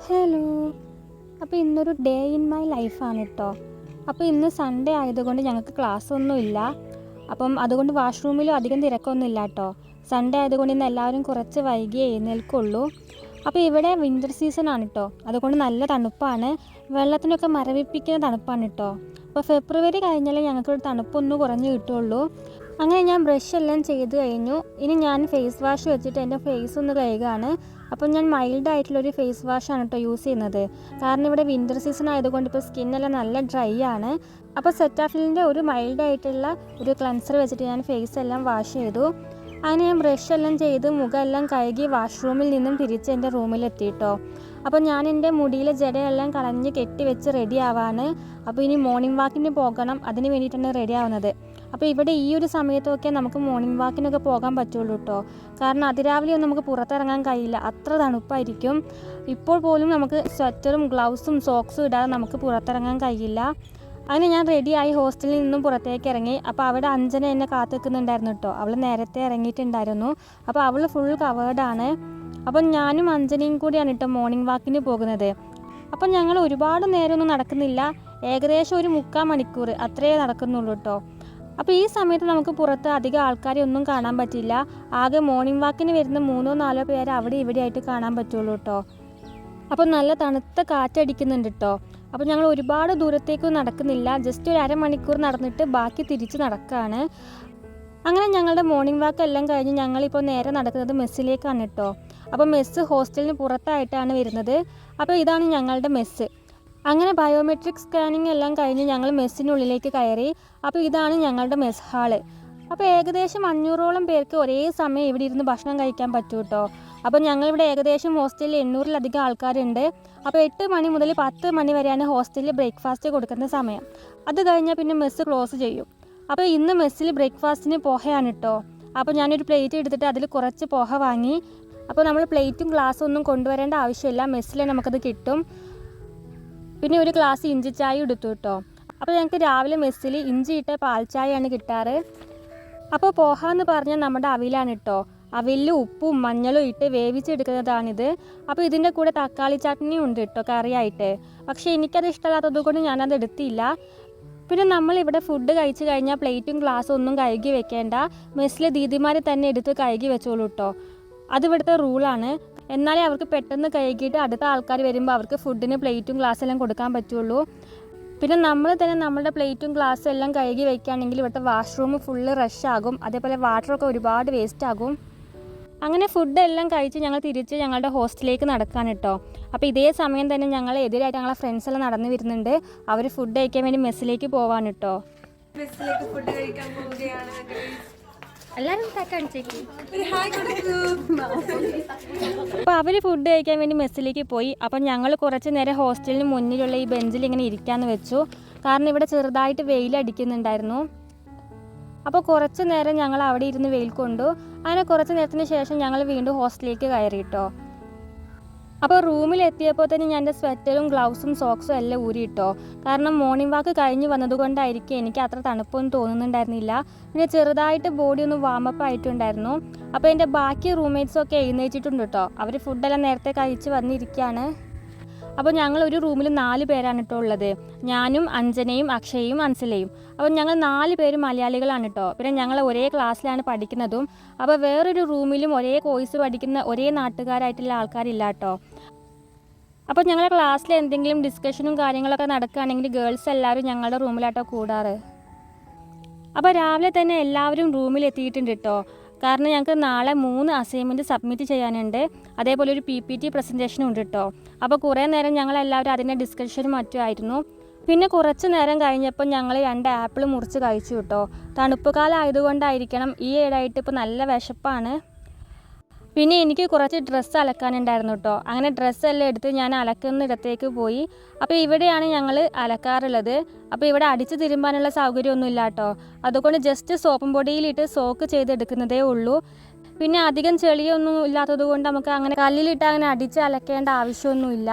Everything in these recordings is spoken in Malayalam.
ഹലോ. അപ്പോൾ ഇന്നൊരു ഡേ ഇൻ മൈ ലൈഫാണ് കേട്ടോ. അപ്പോൾ ഇന്ന് സൺഡേ ആയതുകൊണ്ട് ഞങ്ങൾക്ക് ക്ലാസ് ഒന്നുമില്ല. അപ്പം അതുകൊണ്ട് വാഷ്റൂമിലും അധികം തിരക്കൊന്നും ഇല്ല കേട്ടോ. സൺഡേ ആയതുകൊണ്ട് ഇന്ന് എല്ലാവരും കുറച്ച് വൈകിയേ എഴുന്നേൽക്കുള്ളൂ. അപ്പോൾ ഇവിടെ വിൻ്റർ സീസൺ ആണ് കേട്ടോ. അതുകൊണ്ട് നല്ല തണുപ്പാണ്, വെള്ളത്തിനൊക്കെ മരവിപ്പിക്കുന്ന തണുപ്പാണ് കേട്ടോ. അപ്പോൾ ഫെബ്രുവരി കഴിഞ്ഞാലേ ഞങ്ങൾക്ക് തണുപ്പൊന്ന് കുറഞ്ഞ് കിട്ടുള്ളൂ. അങ്ങനെ ഞാൻ ബ്രഷ് എല്ലാം ചെയ്ത് കഴിഞ്ഞു. ഇനി ഞാൻ ഫേസ് വാഷ് വെച്ചിട്ട് എൻ്റെ ഫേസ് ഒന്ന് കഴുകുകയാണ്. അപ്പോൾ ഞാൻ മൈൽഡ് ആയിട്ടുള്ളൊരു ഫേസ് വാഷാണ് കേട്ടോ യൂസ് ചെയ്യുന്നത്. കാരണം ഇവിടെ വിൻ്റർ സീസൺ ആയതുകൊണ്ട് ഇപ്പോൾ സ്കിന്നെല്ലാം നല്ല ഡ്രൈ ആണ്. അപ്പോൾ സെറ്റാഫിലിൻ്റെ ഒരു മൈൽഡ് ആയിട്ടുള്ള ഒരു ക്ലൻസർ വെച്ചിട്ട് ഞാൻ ഫേസ് എല്ലാം വാഷ് ചെയ്തു. അങ്ങനെ ഞാൻ ബ്രഷ് എല്ലാം ചെയ്ത് മുഖമെല്ലാം കഴുകി വാഷ്റൂമിൽ നിന്നും തിരിച്ച് എൻ്റെ റൂമിലെത്തിയിട്ടോ. അപ്പോൾ ഞാൻ എൻ്റെ മുടിയിലെ ജടയെല്ലാം കളഞ്ഞ് കെട്ടി വെച്ച് റെഡി ആവാണ്. അപ്പോൾ ഇനി മോർണിംഗ് വാക്കിന് പോകണം, അതിന് വേണ്ടിയിട്ടാണ് റെഡി ആവുന്നത്. അപ്പോൾ ഇവിടെ ഈ ഒരു സമയത്തൊക്കെ നമുക്ക് മോർണിംഗ് വാക്കിനൊക്കെ പോകാൻ പറ്റുള്ളൂ കേട്ടോ. കാരണം അതിരാവിലെ ഒന്നും നമുക്ക് പുറത്തിറങ്ങാൻ കഴിയില്ല, അത്ര തണുപ്പായിരിക്കും. ഇപ്പോൾ പോലും നമുക്ക് സ്വെറ്ററും ഗ്ലൗസും സോക്സും ഇടാതെ നമുക്ക് പുറത്തിറങ്ങാൻ കഴിയില്ല. അങ്ങനെ ഞാൻ റെഡിയായി ഹോസ്റ്റലിൽ നിന്നും പുറത്തേക്ക് ഇറങ്ങി. അപ്പോൾ അവിടെ അഞ്ജന എന്നെ കാത്തുനിൽക്കുന്നുണ്ടായിരുന്നു കേട്ടോ. അവൾ നേരത്തെ ഇറങ്ങിയിട്ടുണ്ടായിരുന്നു. അപ്പോൾ അവൾ ഫുൾ കവേർഡാണ്. അപ്പം ഞാനും അഞ്ജനയും കൂടിയാണ് കേട്ടോ മോർണിംഗ് വാക്കിന് പോകുന്നത്. അപ്പം ഞങ്ങൾ ഒരുപാട് നേരമൊന്നും നടക്കുന്നില്ല, ഏകദേശം ഒരു 3/4 മണിക്കൂർ അത്രയേ നടക്കുന്നുള്ളൂ കേട്ടോ. അപ്പോൾ ഈ സമയത്ത് നമുക്ക് പുറത്ത് അധികം ആൾക്കാരെ ഒന്നും കാണാൻ പറ്റില്ല. ആകെ മോർണിംഗ് വാക്കിന് വരുന്ന 3-4 പേര് അവിടെ ഇവിടെ ആയിട്ട് കാണാൻ പറ്റുള്ളൂ കേട്ടോ. അപ്പോൾ നല്ല തണുത്ത കാറ്റടിക്കുന്നുണ്ട് കേട്ടോ. അപ്പോൾ ഞങ്ങൾ ഒരുപാട് ദൂരത്തേക്കൊന്നും നടക്കുന്നില്ല, ജസ്റ്റ് ഒരു അരമണിക്കൂർ നടന്നിട്ട് ബാക്കി തിരിച്ച് നടക്കുകയാണ്. അങ്ങനെ ഞങ്ങളുടെ മോർണിംഗ് വാക്ക് എല്ലാം കഴിഞ്ഞ് ഞങ്ങളിപ്പോൾ നേരെ നടക്കുന്നത് മെസ്സിലേക്കാണ് കേട്ടോ. അപ്പോൾ മെസ്സ് ഹോസ്റ്റലിന് പുറത്തായിട്ടാണ് വരുന്നത്. അപ്പോൾ ഇതാണ് ഞങ്ങളുടെ മെസ്സ്. അങ്ങനെ ബയോമെട്രിക് സ്കാനിങ് എല്ലാം കഴിഞ്ഞ് ഞങ്ങൾ മെസ്സിനുള്ളിലേക്ക് കയറി. അപ്പോൾ ഇതാണ് ഞങ്ങളുടെ മെസ് ഹാള്. അപ്പോൾ ഏകദേശം 500ഓളം പേർക്ക് ഒരേ സമയം ഇവിടെ ഇരുന്ന് ഭക്ഷണം കഴിക്കാൻ പറ്റും കേട്ടോ. അപ്പോൾ ഞങ്ങളിവിടെ ഏകദേശം ഹോസ്റ്റലിൽ 800-ലധികം ആൾക്കാരുണ്ട്. അപ്പോൾ 8 മണി മുതൽ 10 മണി വരെയാണ് ഹോസ്റ്റലിൽ ബ്രേക്ക്ഫാസ്റ്റ് കൊടുക്കുന്ന സമയം. അത് കഴിഞ്ഞാൽ പിന്നെ മെസ്സ് ക്ലോസ് ചെയ്യും. അപ്പോൾ ഇന്ന് മെസ്സിൽ ബ്രേക്ക്ഫാസ്റ്റിന് പോഹയാണ് കേട്ടോ. അപ്പോൾ ഞാനൊരു പ്ലേറ്റ് എടുത്തിട്ട് അതിൽ കുറച്ച് പോഹ വാങ്ങി. അപ്പോൾ നമ്മൾ പ്ലേറ്റും ഗ്ലാസ്സും ഒന്നും കൊണ്ടുവരേണ്ട ആവശ്യമില്ല, മെസ്സിൽ നമുക്കത് കിട്ടും. പിന്നെ ഒരു ഗ്ലാസ് ഇഞ്ചി ചായ എടുത്തു കേട്ടോ. അപ്പോൾ ഞങ്ങൾക്ക് രാവിലെ മെസ്സിൽ ഇഞ്ചിയിട്ട പാൽ ചായയാണ് കിട്ടാറ്. അപ്പോൾ പോഹ എന്ന് പറഞ്ഞാൽ നമ്മുടെ അവിലാണ് കേട്ടോ. അവിലിൽ ഉപ്പും മഞ്ഞളും ഇട്ട് വേവിച്ചെടുക്കുന്നതാണിത്. അപ്പോൾ ഇതിൻ്റെ കൂടെ തക്കാളി ചട്നിയും ഉണ്ട് കേട്ടോ കറിയായിട്ട്. പക്ഷേ എനിക്കത് ഇഷ്ടമല്ലാത്തത് കൊണ്ട് ഞാനത് എടുത്തില്ല. പിന്നെ നമ്മളിവിടെ ഫുഡ് കഴിച്ച് കഴിഞ്ഞാൽ പ്ലേറ്റും ഗ്ലാസ്സും ഒന്നും കഴുകി വെക്കേണ്ട, മെസ്സിലെ ദീദിമാർ തന്നെ എടുത്ത് കഴുകി വെച്ചോളൂ കേട്ടോ. അതിവിടുത്തെ റൂളാണ്. എന്നാലേ അവർക്ക് പെട്ടെന്ന് കഴുകിയിട്ട് അടുത്ത ആൾക്കാർ വരുമ്പോൾ അവർക്ക് ഫുഡിന് പ്ലേറ്റും ഗ്ലാസ്സും എല്ലാം കൊടുക്കാൻ പറ്റുള്ളൂ. പിന്നെ നമ്മൾ തന്നെ നമ്മുടെ പ്ലേറ്റും ഗ്ലാസ്സും എല്ലാം കഴുകി വയ്ക്കുകയാണെങ്കിൽ ഇവിടുത്തെ വാഷ്റൂം ഫുള്ള് റഷ് ആകും. അതേപോലെ വാട്ടറൊക്കെ ഒരുപാട് വേസ്റ്റ് ആകും. അങ്ങനെ ഫുഡ് എല്ലാം കഴിച്ച് ഞങ്ങൾ തിരിച്ച് ഞങ്ങളുടെ ഹോസ്റ്റലിലേക്ക് നടക്കാൻ കേട്ടോ. അപ്പോൾ ഇതേ സമയം തന്നെ ഞങ്ങൾ എതിരായിട്ട് ഞങ്ങളെ ഫ്രണ്ട്സ് എല്ലാം നടന്നു വരുന്നുണ്ട്. അവർ ഫുഡ് കഴിക്കാൻ വേണ്ടി മെസ്സിലേക്ക് പോവാൻ കേട്ടോ. മെസ്സിലേക്ക് ഫുഡ് കഴിക്കാൻ പോവുകയാണ്. എല്ലാവരും അപ്പോൾ അവർ ഫുഡ് കഴിക്കാൻ വേണ്ടി മെസ്സിലേക്ക് പോയി. അപ്പം ഞങ്ങൾ കുറച്ച് നേരം ഹോസ്റ്റലിന് മുന്നിലുള്ള ഈ ബെഞ്ചിൽ ഇങ്ങനെ ഇരിക്കാമെന്ന് വെച്ചു. കാരണം ഇവിടെ ചെറുതായിട്ട് വെയിലടിക്കുന്നുണ്ടായിരുന്നു. അപ്പോൾ കുറച്ച് നേരം ഞങ്ങൾ അവിടെ ഇരുന്ന് വെയിൽ കൊണ്ടു. അങ്ങനെ കുറച്ച് നേരത്തിന് ശേഷം ഞങ്ങൾ വീണ്ടും ഹോസ്റ്റലിലേക്ക് കയറി കേട്ടോ. അപ്പോൾ റൂമിലെത്തിയപ്പോൾ തന്നെ ഞാൻ എൻ്റെ സ്വെറ്ററും ഗ്ലൗസും സോക്സും എല്ലാം ഊരിയിട്ടോ. കാരണം മോർണിംഗ് വാക്ക് കഴിഞ്ഞ് വന്നതുകൊണ്ടായിരിക്കും എനിക്ക് അത്ര തണുപ്പൊന്നും തോന്നുന്നുണ്ടായിരുന്നില്ല. പിന്നെ ചെറുതായിട്ട് ബോഡി ഒന്ന് വാമപ്പ് ആയിട്ടുണ്ടായിരുന്നു. അപ്പോൾ എൻ്റെ ബാക്കി റൂംമേറ്റ്സൊക്കെ എഴുന്നേറ്റിട്ടുണ്ട് കേട്ടോ. അവർ ഫുഡെല്ലാം നേരത്തെ കഴിച്ച് വന്നിരിക്കുകയാണ്. അപ്പോൾ ഞങ്ങൾ ഒരു റൂമിൽ 4 പേരാണ് കേട്ടോ ഉള്ളത്. ഞാനും അഞ്ജനയും അക്ഷയയും അൻസലയും. അപ്പോൾ ഞങ്ങൾ 4 പേര് മലയാളികളാണ് കേട്ടോ. പിന്നെ ഞങ്ങൾ ഒരേ ക്ലാസ്സിലാണ് പഠിക്കുന്നതും. അപ്പോൾ വേറൊരു റൂമിലും ഒരേ കോഴ്സ് പഠിക്കുന്ന ഒരേ നാട്ടുകാരായിട്ടുള്ള ആൾക്കാരില്ല കേട്ടോ. അപ്പോൾ ഞങ്ങളുടെ ക്ലാസ്സിൽ എന്തെങ്കിലും ഡിസ്കഷനും കാര്യങ്ങളൊക്കെ നടക്കുകയാണെങ്കിൽ ഗേൾസ് എല്ലാവരും ഞങ്ങളുടെ റൂമിലാട്ടോ കൂടാറ്. അപ്പോൾ രാവിലെ തന്നെ എല്ലാവരും റൂമിലെത്തിയിട്ടുണ്ട് കേട്ടോ. കാരണം ഞങ്ങൾക്ക് നാളെ 3 അസൈൻമെൻറ്റ് സബ്മിറ്റ് ചെയ്യാനുണ്ട്. അതേപോലെ ഒരു PPT പ്രസൻറ്റേഷനും ഉണ്ട് കേട്ടോ. അപ്പോൾ കുറേ നേരം ഞങ്ങളെല്ലാവരും അതിൻ്റെ ഡിസ്കഷനും മറ്റുമായിരുന്നു. പിന്നെ കുറച്ച് നേരം കഴിഞ്ഞപ്പോൾ ഞങ്ങൾ 2 ആപ്പിൾ മുറിച്ച് കഴിച്ചു കേട്ടോ. തണുപ്പ് കാലം ആയതുകൊണ്ടായിരിക്കണം ഈ ഇടയായിട്ട് ഇപ്പോൾ നല്ല വിശപ്പാണ്. പിന്നെ എനിക്ക് കുറച്ച് ഡ്രസ്സ് അലക്കാനുണ്ടായിരുന്നു കേട്ടോ. അങ്ങനെ ഡ്രസ്സെല്ലാം എടുത്ത് ഞാൻ അലക്കുന്നിടത്തേക്ക് പോയി. അപ്പോൾ ഇവിടെയാണ് ഞങ്ങൾ അലക്കാറുള്ളത്. അപ്പോൾ ഇവിടെ അടിച്ച് തിരുമ്പാനുള്ള സൗകര്യമൊന്നുമില്ല കേട്ടോ. അതുകൊണ്ട് ജസ്റ്റ് സോപ്പും പൊടിയിലിട്ട് സോക്ക് ചെയ്തെടുക്കുന്നതേ ഉള്ളൂ. പിന്നെ അധികം ചെളിയൊന്നും ഇല്ലാത്തത് കൊണ്ട് നമുക്ക് അങ്ങനെ കല്ലിലിട്ട് അങ്ങനെ അടിച്ച് അലക്കേണ്ട ആവശ്യമൊന്നുമില്ല.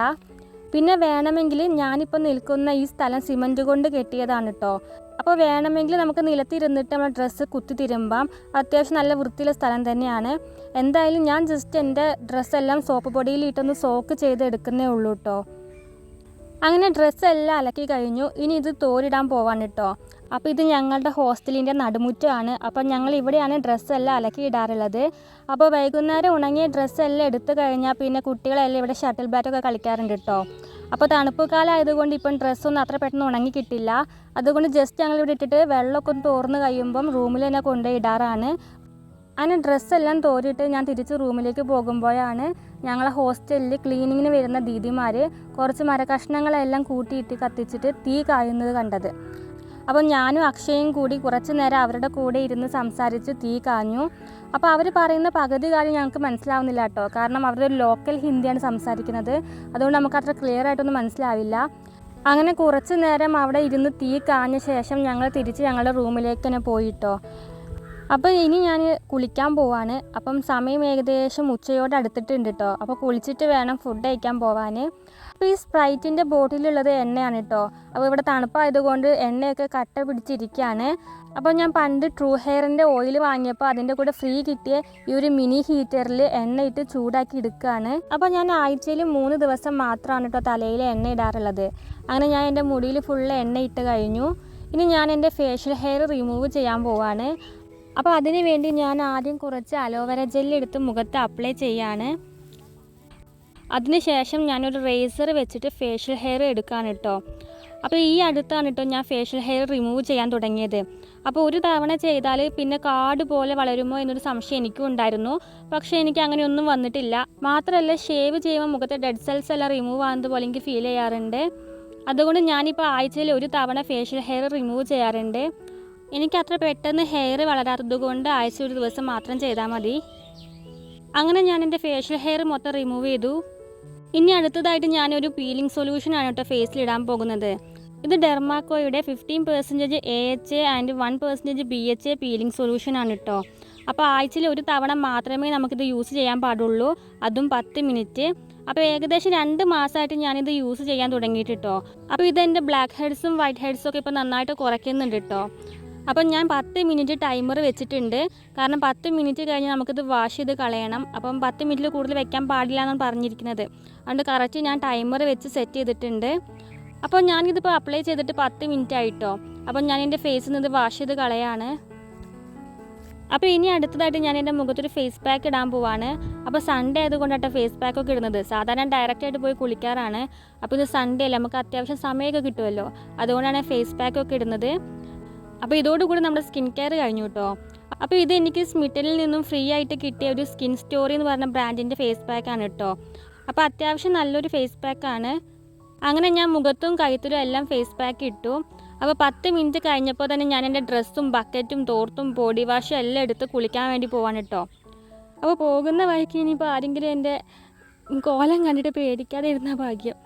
പിന്നെ വേണമെങ്കിൽ ഞാനിപ്പോൾ നിൽക്കുന്ന ഈ സ്ഥലം സിമൻറ്റ് കൊണ്ട് കെട്ടിയതാണ് കേട്ടോ. അപ്പോൾ വേണമെങ്കിൽ നമുക്ക് നിലത്തിരുന്നിട്ട് നമ്മൾ ഡ്രസ്സ് കുത്തി തിരുമ്പാം. അത്യാവശ്യം നല്ല വൃത്തിയുള്ള സ്ഥലം തന്നെയാണ്. എന്തായാലും ഞാൻ ജസ്റ്റ് എൻ്റെ ഡ്രസ്സെല്ലാം സോപ്പ് പൊടിയിലിട്ടൊന്ന് സോക്ക് ചെയ്തെടുക്കുന്നേ ഉള്ളൂ കേട്ടോ. അങ്ങനെ ഡ്രസ്സെല്ലാം അലക്കി കഴിഞ്ഞു. ഇനി ഇത് തോരിടാൻ പോവാണ് കേട്ടോ. അപ്പോൾ ഇത് ഞങ്ങളുടെ ഹോസ്റ്റലിൻ്റെ നടുമുറ്റമാണ്. അപ്പം ഞങ്ങൾ ഇവിടെയാണ് ഡ്രസ്സെല്ലാം അലക്കി ഇടാറുള്ളത്. അപ്പോൾ വൈകുന്നേരം ഉണങ്ങിയ ഡ്രസ്സെല്ലാം എടുത്തു കഴിഞ്ഞാൽ പിന്നെ കുട്ടികളെല്ലാം ഇവിടെ ഷട്ടിൽ ബാറ്റൊക്കെ കളിക്കാറുണ്ട് കേട്ടോ. അപ്പോൾ തണുപ്പ് കാലമായതുകൊണ്ട് ഇപ്പം ഡ്രസ്സൊന്നും അത്ര പെട്ടെന്ന് ഉണങ്ങി കിട്ടില്ല. അതുകൊണ്ട് ജസ്റ്റ് ഞങ്ങളിവിടെ ഇട്ടിട്ട് വെള്ളമൊക്കെ ഒന്ന് തോർന്ന് കഴിയുമ്പം റൂമിൽ തന്നെ കൊണ്ടുപോയി ഇടാറാണ്. അങ്ങനെ ഡ്രസ്സെല്ലാം തോരിയിട്ട് ഞാൻ തിരിച്ച് റൂമിലേക്ക് പോകുമ്പോഴാണ് ഞങ്ങളെ ഹോസ്റ്റലിൽ ക്ലീനിങ്ങിന് വരുന്ന ദീദിമാർ കുറച്ച് മരക്കഷ്ണങ്ങളെല്ലാം കൂട്ടിയിട്ട് കത്തിച്ചിട്ട് തീ കായുന്നത് കണ്ടത്. അപ്പോൾ ഞാനും അക്ഷയും കൂടി കുറച്ച് നേരം അവരുടെ കൂടെ ഇരുന്ന് സംസാരിച്ച് തീ കാഞ്ഞു. അപ്പോൾ അവർ പറയുന്ന പകുതി കാര്യം ഞങ്ങൾക്ക് മനസ്സിലാവുന്നില്ല കേട്ടോ. കാരണം അവരുടെ ലോക്കൽ ഹിന്ദിയാണ് സംസാരിക്കുന്നത്. അതുകൊണ്ട് നമുക്ക് അത്ര ക്ലിയർ ആയിട്ടൊന്നും മനസ്സിലാവില്ല. അങ്ങനെ കുറച്ച് നേരം അവിടെ ഇരുന്ന് തീ കാഞ്ഞ ശേഷം ഞങ്ങൾ തിരിച്ച് ഞങ്ങളുടെ റൂമിലേക്ക് തന്നെ പോയിട്ടോ. അപ്പോൾ ഇനി ഞാൻ കുളിക്കാൻ പോവാണ്. അപ്പം സമയം ഏകദേശം ഉച്ചയോട് അടുത്തിട്ടുണ്ട് കേട്ടോ. അപ്പോൾ കുളിച്ചിട്ട് വേണം ഫുഡ് കഴിക്കാൻ പോവാൻ. അപ്പോൾ ഈ സ്പ്രൈറ്റിൻ്റെ ബോട്ടിലുള്ളത് എണ്ണയാണ് കേട്ടോ. അപ്പോൾ ഇവിടെ തണുപ്പായതുകൊണ്ട് എണ്ണയൊക്കെ കട്ട പിടിച്ചിരിക്കുകയാണ്. അപ്പോൾ ഞാൻ പണ്ട് ട്രൂ ഹെയറിൻ്റെ ഓയിൽ വാങ്ങിയപ്പോൾ അതിൻ്റെ കൂടെ ഫ്രീ കിട്ടിയ ഈ ഒരു മിനി ഹീറ്ററിൽ എണ്ണയിട്ട് ചൂടാക്കി എടുക്കുകയാണ്. അപ്പോൾ ഞാൻ ആഴ്ചയിൽ 3 ദിവസം മാത്രമാണ് കേട്ടോ തലയിൽ എണ്ണ ഇടാറുള്ളത്. അങ്ങനെ ഞാൻ എൻ്റെ മുടിയിൽ ഫുള്ള് എണ്ണ ഇട്ട് കഴിഞ്ഞു. ഇനി ഞാൻ എൻ്റെ ഫേഷ്യൽ ഹെയർ റിമൂവ് ചെയ്യാൻ പോവാണ്. അപ്പോൾ അതിന് വേണ്ടി ഞാൻ ആദ്യം കുറച്ച് അലോവേര ജെല്ലെടുത്ത് മുഖത്ത് അപ്ലൈ ചെയ്യാണ്. അതിനുശേഷം ഞാനൊരു റേസർ വെച്ചിട്ട് ഫേഷ്യൽ ഹെയർ എടുക്കാണ് കേട്ടോ. അപ്പോൾ ഈ അടുത്താണ് കേട്ടോ ഞാൻ ഫേഷ്യൽ ഹെയർ റിമൂവ് ചെയ്യാൻ തുടങ്ങിയത്. അപ്പോൾ ഒരു തവണ ചെയ്താൽ പിന്നെ കാട് പോലെ വളരുമോ എന്നൊരു സംശയം എനിക്കും ഉണ്ടായിരുന്നു. പക്ഷേ എനിക്ക് അങ്ങനെയൊന്നും വന്നിട്ടില്ല. മാത്രമല്ല ഷേവ് ചെയ്യുമ്പോൾ മുഖത്തെ ഡെഡ് സെൽസ് എല്ലാം റിമൂവ് ആകുന്നത് പോലെ എനിക്ക് ഫീൽ ചെയ്യാറുണ്ട്. അതുകൊണ്ട് ഞാനിപ്പോൾ ആഴ്ചയിൽ ഒരു തവണ ഫേഷ്യൽ ഹെയർ റിമൂവ് ചെയ്യാറുണ്ട്. എനിക്ക് അത്ര പെട്ടെന്ന് ഹെയർ വളരാത്തത് കൊണ്ട് ആഴ്ച ഒരു ദിവസം മാത്രം ചെയ്താൽ മതി. അങ്ങനെ ഞാൻ എൻ്റെ ഫേഷ്യൽ ഹെയർ മൊത്തം റിമൂവ് ചെയ്തു. ഇനി അടുത്തതായിട്ട് ഞാനൊരു പീലിംഗ് സൊല്യൂഷനാണ് കേട്ടോ ഫേസിലിടാൻ പോകുന്നത്. ഇത് ഡെർമാക്കോയുടെ 15% AHA ആൻഡ് 1% BHA പീലിംഗ് സൊല്യൂഷനാണ് കേട്ടോ. അപ്പോൾ ആഴ്ചയിൽ ഒരു തവണ മാത്രമേ നമുക്കിത് യൂസ് ചെയ്യാൻ പാടുള്ളൂ, അതും 10 മിനിറ്റ്. അപ്പോൾ ഏകദേശം 2 മാസമായിട്ട് ഞാനിത് യൂസ് ചെയ്യാൻ തുടങ്ങിയിട്ട് കേട്ടോ. അപ്പോൾ ഇതെൻ്റെ ബ്ലാക്ക് ഹെഡ്സും വൈറ്റ് ഹെഡ്സും ഒക്കെ ഇപ്പോൾ നന്നായിട്ട് കുറയ്ക്കുന്നുണ്ട് കേട്ടോ. അപ്പം ഞാൻ 10 മിനിറ്റ് ടൈമർ വെച്ചിട്ടുണ്ട്. കാരണം 10 മിനിറ്റ് കഴിഞ്ഞ് നമുക്കിത് വാഷ് ചെയ്ത് കളയണം. അപ്പം 10 മിനിറ്റിൽ കൂടുതൽ വെക്കാൻ പാടില്ല എന്നാണ് പറഞ്ഞിരിക്കുന്നത്. അതുകൊണ്ട് കറക്റ്റ് ഞാൻ ടൈമർ വെച്ച് സെറ്റ് ചെയ്തിട്ടുണ്ട്. അപ്പോൾ ഞാനിതിപ്പോൾ അപ്ലൈ ചെയ്തിട്ട് 10 മിനിറ്റ് ആയിട്ടോ. അപ്പം ഞാൻ എൻ്റെ ഫേസിൽ നിന്ന് ഇത് വാഷ് ചെയ്ത് കളയാണ്. അപ്പോൾ ഇനി അടുത്തതായിട്ട് ഞാൻ എൻ്റെ മുഖത്തൊരു ഫേസ് പാക്ക് ഇടാൻ പോവാണ്. അപ്പോൾ സൺഡേ ആയതുകൊണ്ടാട്ടോ ഫേസ് പാക്കൊക്കെ ഇടുന്നത്. സാധാരണ ഡയറക്റ്റായിട്ട് പോയി കുളിക്കാറാണ്. അപ്പോൾ ഇത് സൺഡേ അല്ലേ, നമുക്ക് അത്യാവശ്യം സമയമൊക്കെ കിട്ടുമല്ലോ. അതുകൊണ്ടാണ് ഫേസ് പാക്കൊക്കെ ഇടുന്നത്. അപ്പോൾ ഇതോടുകൂടി നമ്മുടെ സ്കിൻ കെയർ കഴിഞ്ഞു കേട്ടോ. അപ്പോൾ ഇത് എനിക്ക് സ്മിറ്റലിൽ നിന്നും ഫ്രീ ആയിട്ട് കിട്ടിയ ഒരു സ്കിൻ സ്റ്റോറി എന്ന് പറഞ്ഞ ബ്രാൻഡിൻ്റെ ഫേസ് പാക്കാണ് കേട്ടോ. അപ്പോൾ അത്യാവശ്യം നല്ലൊരു ഫേസ് പാക്കാണ്. അങ്ങനെ ഞാൻ മുഖത്തും കഴുത്തിലും എല്ലാം ഫേസ് പാക്ക് ഇട്ടു. അപ്പോൾ 10 മിനിറ്റ് കഴിഞ്ഞപ്പോൾ തന്നെ ഞാൻ എൻ്റെ ഡ്രസ്സും ബക്കറ്റും തോർത്തും ബോഡി വാഷും എല്ലാം എടുത്ത് കുളിക്കാൻ വേണ്ടി പോവാണ് കേട്ടോ. അപ്പോൾ പോകുന്ന വഴിക്ക് ഇനിയിപ്പോൾ ആരെങ്കിലും എൻ്റെ കോലം കണ്ടിട്ട് പേടിക്കാതെ ഇരുന്ന ഭാഗ്യം.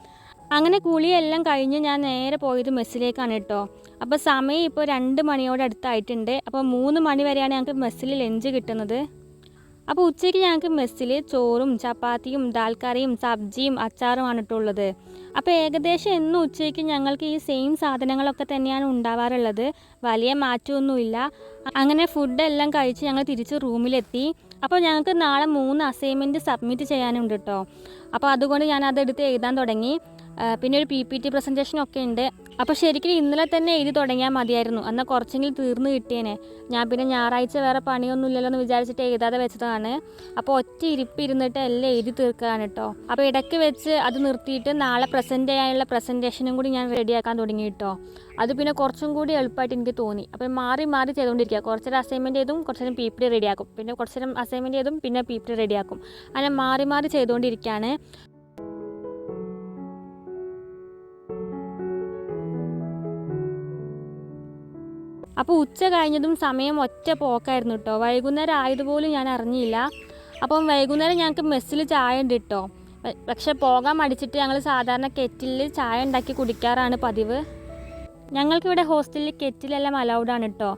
അങ്ങനെ കുളിയെല്ലാം കഴിഞ്ഞ് ഞാൻ നേരെ പോയത് മെസ്സിലേക്കാണ് കേട്ടോ. അപ്പോൾ സമയം ഇപ്പോൾ 2 മണിയോട് അടുത്തായിട്ടുണ്ട്. അപ്പോൾ 3 മണി വരെയാണ് ഞങ്ങൾക്ക് മെസ്സിൽ ലഞ്ച് കിട്ടുന്നത്. അപ്പോൾ ഉച്ചയ്ക്ക് ഞങ്ങൾക്ക് മെസ്സിൽ ചോറും ചപ്പാത്തിയും ദാൽക്കറിയും സബ്ജിയും അച്ചാറുമാണ് ഇട്ടുള്ളത്. അപ്പോൾ ഏകദേശം എന്നും ഉച്ചയ്ക്ക് ഞങ്ങൾക്ക് ഈ സെയിം സാധനങ്ങളൊക്കെ തന്നെയാണ് ഉണ്ടാവാറുള്ളത്. വലിയ മാറ്റമൊന്നുമില്ല. അങ്ങനെ ഫുഡെല്ലാം കഴിച്ച് ഞങ്ങൾ തിരിച്ച് റൂമിലെത്തി. അപ്പോൾ ഞങ്ങൾക്ക് നാളെ 3 അസൈൻമെൻറ്റ് സബ്മിറ്റ് ചെയ്യാനുണ്ട് കേട്ടോ. അപ്പോൾ അതുകൊണ്ട് ഞാൻ അതെടുത്ത് എഴുതാൻ തുടങ്ങി. പിന്നെ ഒരു PPT പ്രസൻറ്റേഷനൊക്കെ ഉണ്ട്. അപ്പോൾ ശരിക്കും ഇന്നലെ തന്നെ എഴുതി തുടങ്ങിയാൽ മതിയായിരുന്നു, എന്നാൽ കുറച്ചെങ്കിലും തീർന്ന് കിട്ടിയേനെ. ഞാൻ പിന്നെ ഞായറാഴ്ച വേറെ പണിയൊന്നുമില്ലല്ലോ എന്ന് വിചാരിച്ചിട്ട് എഴുതാതെ വെച്ചതാണ്. അപ്പോൾ ഒറ്റ ഇരുന്നിട്ട് എല്ലാം എഴുതി തീർക്കുകയാണ് കേട്ടോ. അപ്പോൾ ഇടയ്ക്ക് വെച്ച് അത് നിർത്തിയിട്ട് നാളെ പ്രസൻറ്റ് ചെയ്യാനുള്ള പ്രസൻറ്റേഷനും കൂടി ഞാൻ റെഡിയാക്കാൻ തുടങ്ങി കേട്ടോ. അത് പിന്നെ കുറച്ചും കൂടി എളുപ്പമായിട്ട് എനിക്ക് തോന്നി. അപ്പോൾ മാറി ചെയ്തുകൊണ്ടിരിക്കുക. കുറച്ചേരം അസൈൻമെൻറ്റ് ചെയ്തും കുറച്ചേരം PPT റെഡിയാക്കും, പിന്നെ കുറച്ചേരം അസൈൻമെൻറ്റ് ചെയ്തും പിന്നെ PPT റെഡിയാക്കും. അങ്ങനെ മാറി ചെയ്തുകൊണ്ടിരിക്കുകയാണ്. അപ്പോൾ ഉച്ച കഴിഞ്ഞതും സമയം ഒറ്റ പോക്കായിരുന്നു കേട്ടോ. വൈകുന്നേരം ആയതുപോലും ഞാൻ അറിഞ്ഞില്ല. അപ്പം വൈകുന്നേരം ഞങ്ങൾക്ക് മെസ്സിൽ ചായ ഉണ്ട് കേട്ടോ. പക്ഷെ പോകാൻ മടിച്ചിട്ട് ഞങ്ങൾ സാധാരണ കെറ്റിലിൽ ചായ ഉണ്ടാക്കി കുടിക്കാറാണ് പതിവ്. ഞങ്ങൾക്കിവിടെ ഹോസ്റ്റലിൽ കെറ്റിലെല്ലാം അലൗഡാണ് കേട്ടോ.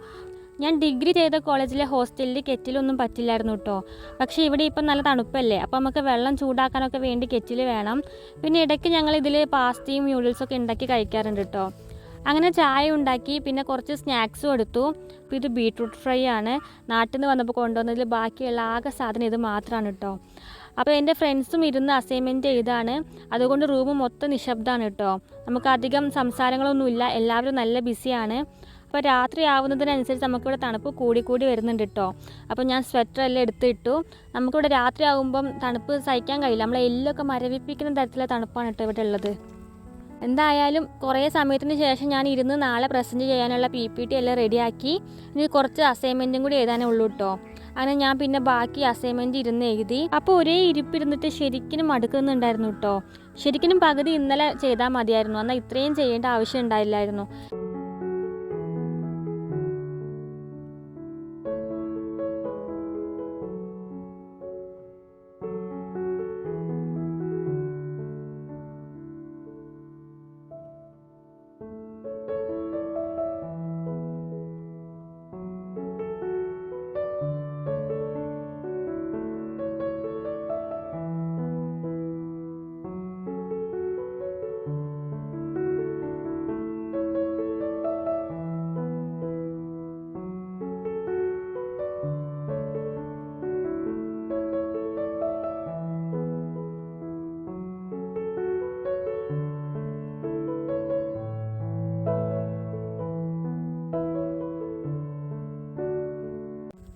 ഞാൻ ഡിഗ്രി ചെയ്ത കോളേജിലെ ഹോസ്റ്റലിൽ കെറ്റിലൊന്നും പറ്റില്ലായിരുന്നു കേട്ടോ. പക്ഷേ ഇവിടെ ഇപ്പം നല്ല തണുപ്പല്ലേ, അപ്പോൾ നമുക്ക് വെള്ളം ചൂടാക്കാനൊക്കെ വേണ്ടി കെറ്റിൽ വേണം. പിന്നെ ഇടയ്ക്ക് ഞങ്ങൾ ഇതിൽ പാസ്തയും ന്യൂഡിൽസൊക്കെ ഉണ്ടാക്കി കഴിക്കാറുണ്ട് കേട്ടോ. അങ്ങനെ ചായ ഉണ്ടാക്കി, പിന്നെ കുറച്ച് സ്നാക്സും എടുത്തു. അപ്പോൾ ഇത് ബീട്രൂട്ട് ഫ്രൈ ആണ്. നാട്ടിൽ നിന്ന് വന്നപ്പോൾ കൊണ്ടുവന്നതിൽ ബാക്കിയുള്ള ആകെ സാധനം ഇത് മാത്രമാണ് കേട്ടോ. അപ്പോൾ എൻ്റെ ഫ്രണ്ട്സും ഇരുന്ന് അസൈൻമെൻറ്റ് ചെയ്താണ്. അതുകൊണ്ട് റൂം മൊത്തം നിശബ്ദമാണ് കേട്ടോ. നമുക്ക് അധികം സംസാരങ്ങളൊന്നുമില്ല, എല്ലാവരും നല്ല ബിസിയാണ്. അപ്പോൾ രാത്രി ആവുന്നതിനനുസരിച്ച് നമുക്കിവിടെ തണുപ്പ് കൂടി വരുന്നുണ്ട് കേട്ടോ. അപ്പോൾ ഞാൻ സ്വെറ്റർ എല്ലാം എടുത്തിട്ടു. നമുക്കിവിടെ രാത്രി ആകുമ്പം തണുപ്പ് സഹിക്കാൻ കഴിയില്ല. നമ്മളെ എല്ലൊക്കെ മരവിപ്പിക്കുന്ന തരത്തിലുള്ള തണുപ്പാണ് കേട്ടോ ഇവിടെ ഉള്ളത്. എന്തായാലും കുറേ സമയത്തിന് ശേഷം ഞാൻ ഇരുന്ന് നാളെ പ്രസൻറ്റ് ചെയ്യാനുള്ള PPT എല്ലാം റെഡിയാക്കി. ഇനി കുറച്ച് അസൈൻമെൻറ്റും കൂടി എഴുതാനേ ഉള്ളൂ കേട്ടോ. അങ്ങനെ ഞാൻ പിന്നെ ബാക്കി അസൈൻമെൻറ്റ് ഇരുന്ന് എഴുതി. അപ്പോൾ ഒരേ ഇരിപ്പിരുന്നിട്ട് ശരിക്കും മടുക്കുന്നുണ്ടായിരുന്നു കേട്ടോ. ശരിക്കും പകുതി ഇന്നലെ ചെയ്താൽ മതിയായിരുന്നു, എന്നാൽ ഇത്രയും ചെയ്യേണ്ട ആവശ്യം ഉണ്ടായില്ലായിരുന്നു.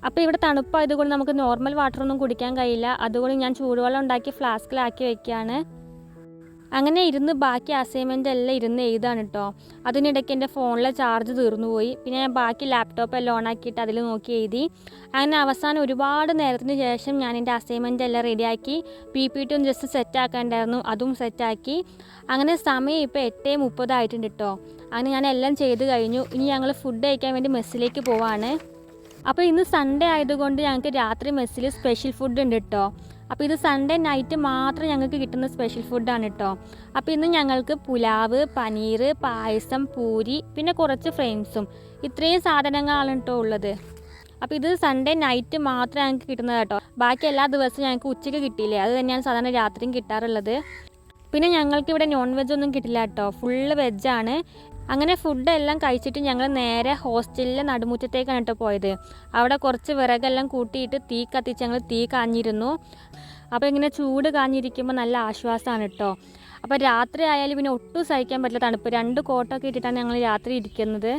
അപ്പോൾ ഇവിടെ തണുപ്പായതുകൊണ്ട് നമുക്ക് നോർമൽ വാട്ടറൊന്നും കുടിക്കാൻ കഴിയില്ല. അതുകൊണ്ട് ഞാൻ ചൂടുവെള്ളം ഉണ്ടാക്കി ഫ്ലാസ്കിലാക്കി വെക്കുകയാണ്. അങ്ങനെ ഇരുന്ന് ബാക്കി അസൈൻമെൻ്റ് എല്ലാം ഇരുന്ന് എഴുതാണ് കേട്ടോ. അതിനിടയ്ക്ക് എൻ്റെ ഫോണിലെ ചാർജ് തീർന്നു പോയി. പിന്നെ ഞാൻ ബാക്കി ലാപ്ടോപ്പ് എല്ലാം ഓണാക്കിയിട്ട് അതിൽ നോക്കി എഴുതി. അങ്ങനെ അവസാനം ഒരുപാട് നേരത്തിന് ശേഷം ഞാൻ എൻ്റെ അസൈൻമെൻ്റ് എല്ലാം റെഡിയാക്കി. PPT ഒന്ന് ജസ്റ്റ് സെറ്റാക്കാണ്ടായിരുന്നു, അതും സെറ്റാക്കി. അങ്ങനെ സമയം ഇപ്പോൾ 8:30 ആയിട്ടുണ്ട് കേട്ടോ. അങ്ങനെ ഞാൻ എല്ലാം ചെയ്ത് കഴിഞ്ഞു. ഇനി ഞങ്ങൾ ഫുഡ് കഴിക്കാൻ വേണ്ടി മെസ്സിലേക്ക് പോവാണ്. അപ്പോൾ ഇന്ന് സൺഡേ ആയതുകൊണ്ട് ഞങ്ങൾക്ക് രാത്രി മെസ്സിൽ സ്പെഷ്യൽ ഫുഡ് ഉണ്ട് കേട്ടോ. അപ്പോൾ ഇത് സൺഡേ നൈറ്റ് മാത്രം ഞങ്ങൾക്ക് കിട്ടുന്ന സ്പെഷ്യൽ ഫുഡാണ് കേട്ടോ. അപ്പോൾ ഇന്ന് ഞങ്ങൾക്ക് പുലാവ്, പനീർ, പായസം, പൂരി, പിന്നെ കുറച്ച് ഫ്രൈസും, ഇത്രയും സാധനങ്ങളാണ് കേട്ടോ ഉള്ളത്. അപ്പോൾ ഇത് സൺഡേ നൈറ്റ് മാത്രം ഞങ്ങൾക്ക് കിട്ടുന്നത് കേട്ടോ. ബാക്കി എല്ലാ ദിവസവും ഞങ്ങൾക്ക് ഉച്ചയ്ക്ക് കിട്ടിയില്ലേ, അത് തന്നെയാണ് സാധാരണ രാത്രിയും കിട്ടാറുള്ളത്. പിന്നെ ഞങ്ങൾക്ക് ഇവിടെ നോൺ വെജ് ഒന്നും കിട്ടില്ല കേട്ടോ, ഫുള്ള് വെജാണ്. അങ്ങനെ ഫുഡെല്ലാം കഴിച്ചിട്ട് ഞങ്ങൾ നേരെ ഹോസ്റ്റലിലെ നടുമുറ്റത്തേക്കാണ് കേട്ടോ പോയത്. അവിടെ കുറച്ച് വിറകെല്ലാം കൂട്ടിയിട്ട് തീ കത്തിച്ച് ഞങ്ങൾ തീ കാഞ്ഞിരുന്നു. അപ്പോൾ ഇങ്ങനെ ചൂട് കാഞ്ഞിരിക്കുമ്പോൾ നല്ല ആശ്വാസമാണ് കേട്ടോ. അപ്പോൾ രാത്രി ആയാലും പിന്നെ ഒട്ടും സഹിക്കാൻ പറ്റില്ല തണുപ്പ്. 2 കോട്ടൊക്കെ ഇട്ടിട്ടാണ് ഞങ്ങൾ രാത്രി ഇരിക്കുന്നത്.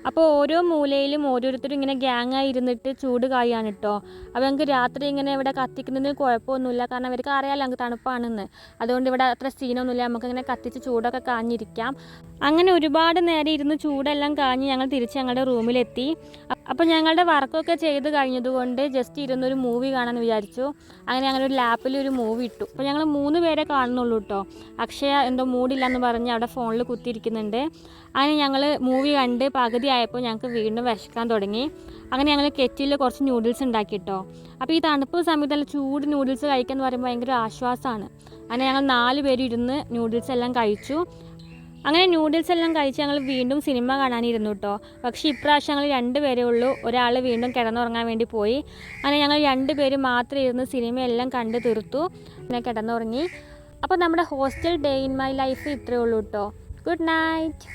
അപ്പോൾ ഓരോ മൂലയിലും ഓരോരുത്തരും ഇങ്ങനെ ഗ്യാങ്ങായി ഇരുന്നിട്ട് ചൂട് കായാണ് കേട്ടോ. അപ്പോൾ ഞങ്ങൾക്ക് രാത്രി ഇങ്ങനെ ഇവിടെ കത്തിക്കുന്നതിന് കുഴപ്പമൊന്നുമില്ല, കാരണം അവർക്ക് അറിയാമല്ലോ ഞങ്ങൾക്ക് തണുപ്പാണെന്ന്. അതുകൊണ്ട് ഇവിടെ അത്ര സീനൊന്നുമില്ല, നമുക്കിങ്ങനെ കത്തിച്ച് ചൂടൊക്കെ കാഞ്ഞിരിക്കാം. അങ്ങനെ ഒരുപാട് നേരം ഇരുന്ന് ചൂടെല്ലാം കാഞ്ഞ് ഞങ്ങൾ തിരിച്ച് ഞങ്ങളുടെ റൂമിലെത്തി. അപ്പോൾ ഞങ്ങളുടെ വർക്കൊക്കെ ചെയ്ത് കഴിഞ്ഞതുകൊണ്ട് ജസ്റ്റ് ഇരുന്നൊരു മൂവി കാണാമെന്ന് വിചാരിച്ചു. അങ്ങനെ ഞങ്ങളൊരു ലാപ്പിൽ ഒരു മൂവി ഇട്ടു. അപ്പോൾ ഞങ്ങൾ 3 പേരെ കാണുന്നുള്ളൂ കേട്ടോ. അക്ഷയ എന്തോ മൂഡില്ലെന്ന് പറഞ്ഞ് അവിടെ ഫോണിൽ കുത്തിയിരിക്കുന്നുണ്ട്. അങ്ങനെ ഞങ്ങൾ മൂവി കണ്ട് പകുതി ആയപ്പോൾ ഞങ്ങൾക്ക് വീണ്ടും വിശക്കാൻ തുടങ്ങി. അങ്ങനെ ഞങ്ങൾ കെറ്റിൽ കുറച്ച് നൂഡിൽസ് ഉണ്ടാക്കി കേട്ടോ. അപ്പോൾ ഈ തണുപ്പ് സമയത്ത് നല്ല ചൂട് നൂഡിൽസ് കഴിക്കുക എന്ന് പറയുമ്പോൾ ഭയങ്കര ആശ്വാസമാണ്. അങ്ങനെ ഞങ്ങൾ 4 പേര് ഇരുന്ന് നൂഡിൽസ് എല്ലാം കഴിച്ചു. അങ്ങനെ നൂഡിൽസ് എല്ലാം കഴിച്ച് ഞങ്ങൾ വീണ്ടും സിനിമ കാണാനിരുന്നു കേട്ടോ. പക്ഷേ ഇപ്രാവശ്യം ഞങ്ങൾ 2 പേരേ ഉള്ളൂ. ഒരാൾ വീണ്ടും കിടന്നുറങ്ങാൻ വേണ്ടി പോയി. അങ്ങനെ ഞങ്ങൾ 2 പേര് മാത്രം ഇരുന്ന് സിനിമയെല്ലാം കണ്ട് തീർത്തു, പിന്നെ കിടന്നുറങ്ങി. അപ്പോൾ നമ്മുടെ hostel day in my life ഇത്രയേ ഉള്ളൂ കേട്ടോ. Good night.